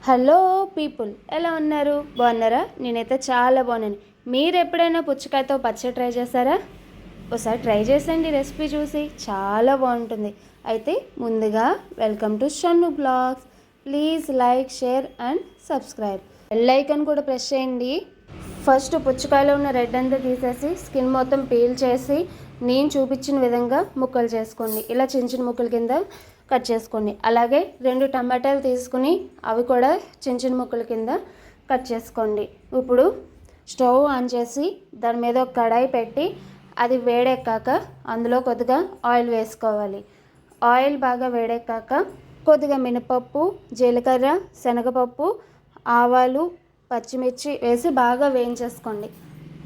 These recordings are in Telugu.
హలో పీపుల్, ఎలా ఉన్నారు? బాగున్నారా? నేనైతే చాలా బాగున్నాను. మీరు ఎప్పుడైనా పుచ్చకాయతో పచ్చడి ట్రై చేశారా? ఒకసారి ట్రై చేసండి, రెసిపీ చూసి చాలా బాగుంటుంది. అయితే ముందుగా welcome to Shannu blogs. Please like, share and subscribe. Bell icon కూడా ప్రెస్ చేయండి. ఫస్ట్ పుచ్చకాయలో ఉన్న రెడ్ అంతా తీసేసి స్కిన్ మొత్తం పీల్ చేసి నేను చూపించిన విధంగా ముక్కలు చేసుకోండి. ఇలా చిన్న చిన్న ముక్కల కింద కట్ చేసుకోండి. అలాగే 2 టమాటాలు తీసుకుని అవి కూడా చిన్న చిన్న ముక్కల కింద కట్ చేసుకోండి. ఇప్పుడు స్టవ్ ఆన్ చేసి దాని మీద ఒక కడాయి పెట్టి అది వేడెక్కాక అందులో కొద్దిగా ఆయిల్ వేసుకోవాలి. ఆయిల్ బాగా వేడెక్కాక కొద్దిగా మినపప్పు, జీలకర్ర, శనగపప్పు, ఆవాలు, పచ్చిమిర్చి వేసి బాగా వేయించేసుకోండి.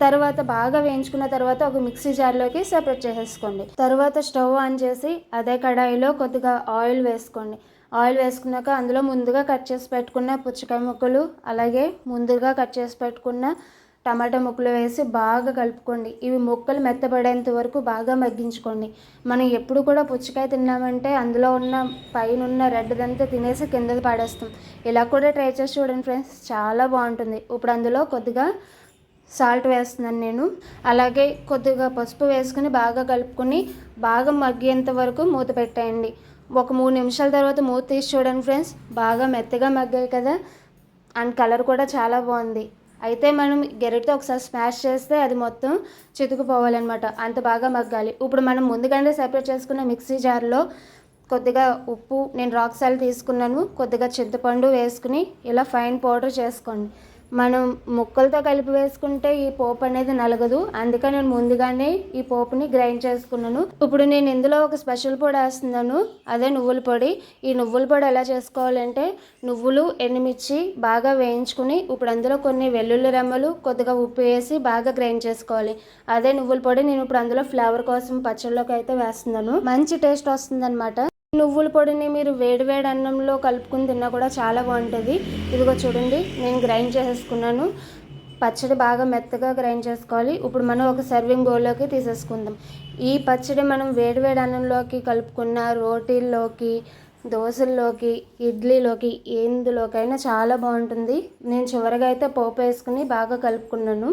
తర్వాత బాగా వేయించుకున్న తర్వాత ఒక మిక్సీ జార్లోకి సెపరేట్ చేసేసుకోండి. తర్వాత స్టవ్ ఆన్ చేసి అదే కడాయిలో కొద్దిగా ఆయిల్ వేసుకోండి. ఆయిల్ వేసుకున్నాక అందులో ముందుగా కట్ చేసి పెట్టుకున్న పుచ్చకాయ ముక్కలు, అలాగే ముందుగా కట్ చేసి పెట్టుకున్న టమాటా ముక్కలు వేసి బాగా కలుపుకోండి. ఇవి ముక్కలు మెత్తపడేంత వరకు బాగా మగ్గించుకోండి. మనం ఎప్పుడు కూడా పుచ్చకాయ తిన్నామంటే అందులో ఉన్న పైన ఉన్న రెడ్దంతా తినేసి కిందకి పడేస్తాం. ఇలా కూడా ట్రై చేసి చూడండి ఫ్రెండ్స్, చాలా బాగుంటుంది. ఇప్పుడు అందులో కొద్దిగా సాల్ట్ వేస్తున్నాను నేను. అలాగే కొద్దిగా పసుపు వేసుకుని బాగా కలుపుకొని బాగా మగ్గేంత వరకు మూత పెట్టేయండి. ఒక 3 నిమిషాల తర్వాత మూత తీసి చూడండి ఫ్రెండ్స్, బాగా మెత్తగా మగ్గాయి కదా, అండ్ కలర్ కూడా చాలా బాగుంది. అయితే మనం గెరిటితో ఒకసారి స్మాష్ చేస్తే అది మొత్తం చితుకుపోవాలన్నమాట, అంత బాగా మగ్గాలి. ఇప్పుడు మనం ముందుగానే సెపరేట్ చేసుకున్న మిక్సీ జార్లో కొద్దిగా ఉప్పు, నేను రాక్ సాల్ట్ తీసుకున్నాను, కొద్దిగా చింతపండు వేసుకుని ఇలా ఫైన్ పౌడర్ చేసుకోండి. మనం ముక్కలతో కలిపి వేసుకుంటే ఈ పోపు అనేది నలగదు, అందుకని నేను ముందుగానే ఈ పోపుని గ్రైండ్ చేసుకున్నాను. ఇప్పుడు నేను ఇందులో ఒక స్పెషల్ పొడి వేస్తున్నాను, అదే నువ్వుల పొడి. ఈ నువ్వుల పొడి ఎలా చేసుకోవాలంటే నువ్వులు, ఎండుమిర్చి బాగా వేయించుకుని ఇప్పుడు అందులో కొన్ని వెల్లుల్లి రెమ్మలు, కొద్దిగా ఉప్పు వేసి బాగా గ్రైండ్ చేసుకోవాలి. అదే నువ్వుల పొడి నేను ఇప్పుడు అందులో ఫ్లేవర్ కోసం పచ్చళ్ళలోకి అయితే వేస్తున్నాను. మంచి టేస్ట్ వస్తుందన్నమాట. నువ్వుల పొడిని మీరు వేడివేడి అన్నంలో కలుపుకుని తిన్నా కూడా చాలా బాగుంటుంది. ఇదిగో చూడండి, నేను గ్రైండ్ చేసేసుకున్నాను. పచ్చడి బాగా మెత్తగా గ్రైండ్ చేసుకోవాలి. ఇప్పుడు మనం ఒక సర్వింగ్ బౌల్లోకి తీసేసుకుందాం. ఈ పచ్చడి మనం వేడివేడి అన్నంలోకి కలుపుకున్న రోటీల్లోకి, దోశల్లోకి, ఇడ్లీలోకి, ఎందులోకైనా చాలా బాగుంటుంది. నేను చివరిగా అయితే పోపు వేసుకుని బాగా కలుపుకున్నాను.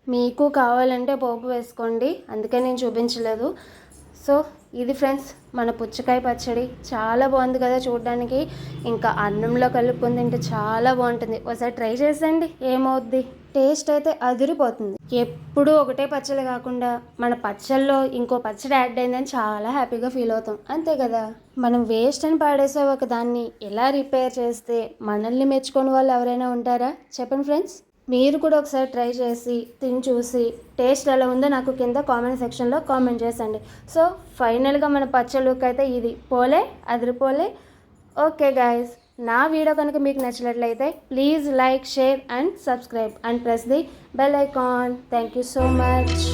మీకు కావాలంటే పోపు వేసుకోండి, అందుకే నేను చూపించలేదు. సో ఇది ఫ్రెండ్స్ మన పుచ్చకాయ పచ్చడి. చాలా బాగుంది కదా చూడడానికి, ఇంకా అన్నంలో కలుపుకొని తింటే చాలా బాగుంటుంది. ఒకసారి ట్రై చేసేయండి, ఏమవుద్ది. టేస్ట్ అయితే అదిరిపోతుంది. ఎప్పుడూ ఒకటే పచ్చడి కాకుండా మన పచ్చళ్ళలో ఇంకో పచ్చడి యాడ్ అయిందని చాలా హ్యాపీగా ఫీల్ అవుతాం, అంతే కదా. మనం వేస్ట్ అని పాడేసే ఒక దాన్ని ఎలా రిపేర్ చేస్తే మనల్ని మెచ్చుకొని వాళ్ళు ఎవరైనా ఉంటారా చెప్పండి ఫ్రెండ్స్. మీరు కూడా ఒకసారి ట్రై చేసి తిని చూసి టేస్ట్ ఎలా ఉందో నాకు కింద కామెంట్ సెక్షన్లో కామెంట్ చేసండి. సో ఫైనల్గా మన పచ్చడి లుక్ అయితే ఇది పోలే, అదిరిపోలే. ఓకే గైస్, నా వీడియో కనుక మీకు నచ్చినట్లయితే please like, share and subscribe and press the bell icon. Thank you so much.